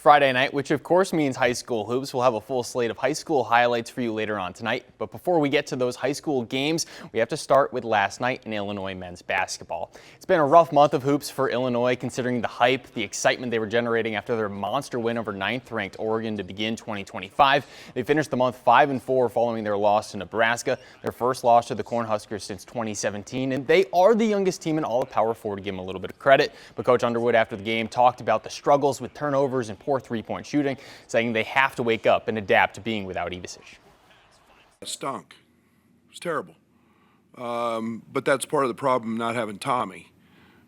Friday night, which of course means high school hoops. We'll have a full slate of high school highlights for you later on tonight. But before we get to those high school games, we have to start with last night in Illinois men's basketball. It's been a rough month of hoops for Illinois, considering the hype, the excitement they were generating after their monster win over 9th-ranked Oregon to begin 2025. They finished the month 5-4 following their loss to Nebraska, their first loss to the Cornhuskers since 2017. And they are the youngest team in all of Power 4, to give them a little bit of credit. But Coach Underwood, after the game, talked about the struggles with turnovers and poor three-point shooting, saying they have to wake up and adapt to being without Ivisic. It stunk. It was terrible. But that's part of the problem, not having Tommy.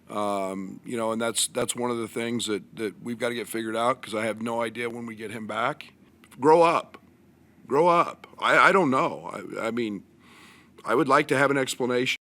And that's one of the things that we've got to get figured out, because I have no idea when we get him back. Grow up. Grow up. I don't know. I mean, I would like to have an explanation.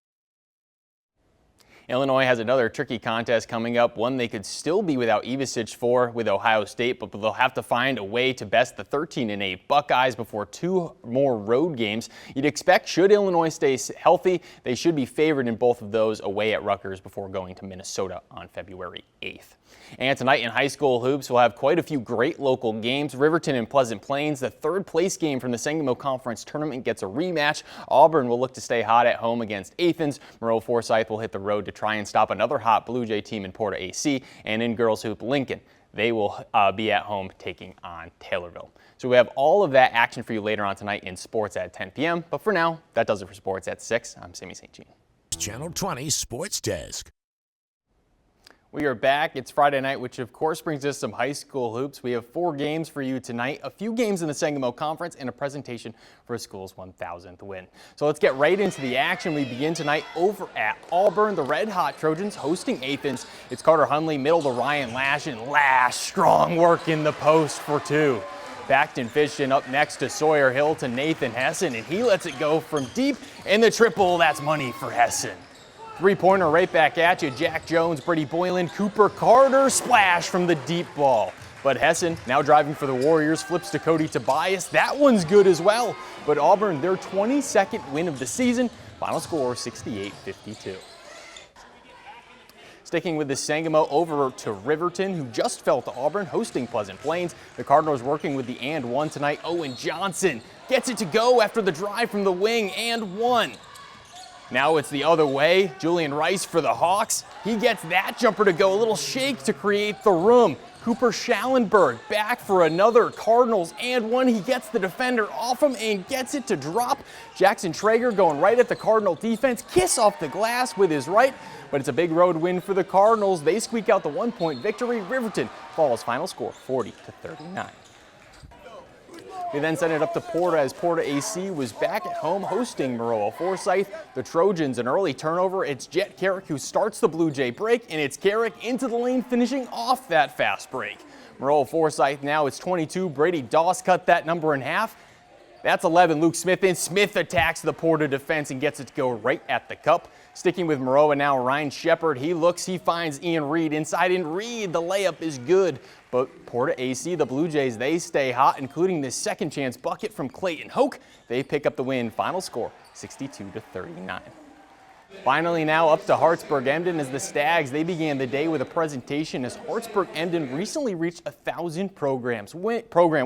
Illinois has another tricky contest coming up, one they could still be without Ivisic for with Ohio State, but they'll have to find a way to best the 13-8 Buckeyes before two more road games. You'd expect, should Illinois stay healthy, they should be favored in both of those away at Rutgers before going to Minnesota on February 8th. And tonight in high school hoops, we'll have quite a few great local games. Riverton and Pleasant Plains, the third-place game from the Sangamo Conference Tournament, gets a rematch. Auburn will look to stay hot at home against Athens. Moreau Forsyth will hit the road to try and stop another hot Blue Jay team in Porta AC. And in girls hoop, Lincoln, they will be at home taking on Taylorville. So we have all of that action for you later on tonight in sports at 10 p.m. But for now, that does it for sports at 6. I'm Sammy St. Jean. Channel 20 Sports Desk. We are back. It's Friday night, which of course brings us some high school hoops. We have 4 games for you tonight, a few games in the Sangamo Conference, and a presentation for a school's 1,000th win. So let's get right into the action. We begin tonight over at Auburn. The Red Hot Trojans hosting Athens. It's Carter Hunley, middle to Ryan Lash, and Lash, strong work in the post for 2. Backton Fishton up next to Sawyer Hill to Nathan Hessen, and he lets it go from deep, and the triple, that's money for Hessen. Three-pointer right back at you. Jack Jones, Brady Boylan, Cooper Carter, splash from the deep ball. But Hessen, now driving for the Warriors, flips to Cody Tobias. That one's good as well. But Auburn, their 22nd win of the season. Final score, 68-52. Sticking with the Sangamo, over to Riverton, who just fell to Auburn, hosting Pleasant Plains. The Cardinals working with the and one tonight. Owen Johnson gets it to go after the drive from the wing, and one. Now it's the other way. Julian Rice for the Hawks. He gets that jumper to go. A little shake to create the room. Cooper Schallenberg back for another Cardinals and one. He gets the defender off him and gets it to drop. Jackson Traeger going right at the Cardinal defense. Kiss off the glass with his right. But it's a big road win for the Cardinals. They squeak out the 1-point victory. Riverton falls final score 40-39. We then sent it up to Porta as Porta AC was back at home hosting Moreau Forsyth. The Trojans, an early turnover. It's Jet Carrick who starts the Blue Jay break, and it's Carrick into the lane finishing off that fast break. Moreau Forsyth now it's 22. Brady Doss cut that number in half. That's 11. Luke Smith in. Smith attacks the Porta defense and gets it to go right at the cup. Sticking with Moreau and now Ryan Shepard. He looks, he finds Ian Reed inside, and Reed, the layup is good. But Porta AC, the Blue Jays, they stay hot, including this second chance bucket from Clayton Hoke. They pick up the win. Final score, 62-39. Finally now up to Hartsburg-Emden as the Stags, they began the day with a presentation as Hartsburg-Emden recently reached 1,000 program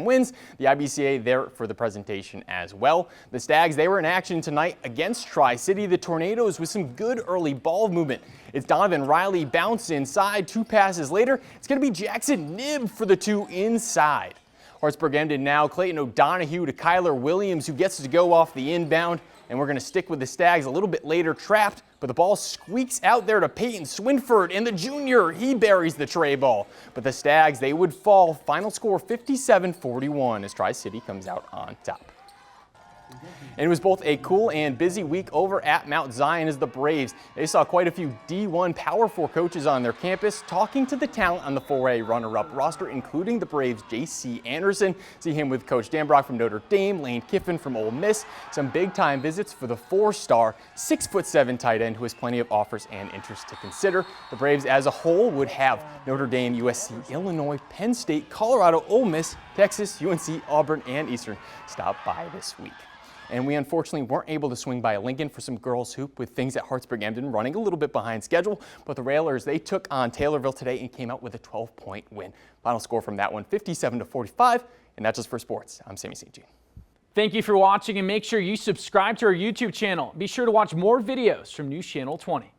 wins. The IBCA there for the presentation as well. The Stags, they were in action tonight against Tri-City. The Tornadoes with some good early ball movement. It's Donovan Riley bounce inside. 2 passes later, it's going to be Jackson Nibb for the 2 inside. Hartsburg-Emden now, Clayton O'Donohue to Kyler Williams, who gets to go off the inbound. And we're going to stick with the Stags a little bit later, trapped, but the ball squeaks out there to Peyton Swinford, and the junior, he buries the tray ball. But the Stags, they would fall. Final score 57-41 as Tri-City comes out on top. And it was both a cool and busy week over at Mount Zion as the Braves. They saw quite a few D1 Power 4 coaches on their campus talking to the talent on the 4A runner-up roster, including the Braves' J.C. Anderson. See him with Coach Dan Brock from Notre Dame, Lane Kiffin from Ole Miss. Some big-time visits for the 4-star, 6'7" tight end who has plenty of offers and interest to consider. The Braves as a whole would have Notre Dame, USC, Illinois, Penn State, Colorado, Ole Miss, Texas, UNC, Auburn, and Eastern stop by this week. and we unfortunately weren't able to swing by Lincoln for some girls hoop with things at Hartsburg-Emden running a little bit behind schedule. But the Railers, they took on Taylorville today and came out with a 12-point win. Final score from that one, 57-45, and that's just for sports. I'm Sammy St. Jean. Thank you for watching, and make sure you subscribe to our YouTube channel. Be sure to watch more videos from News Channel 20.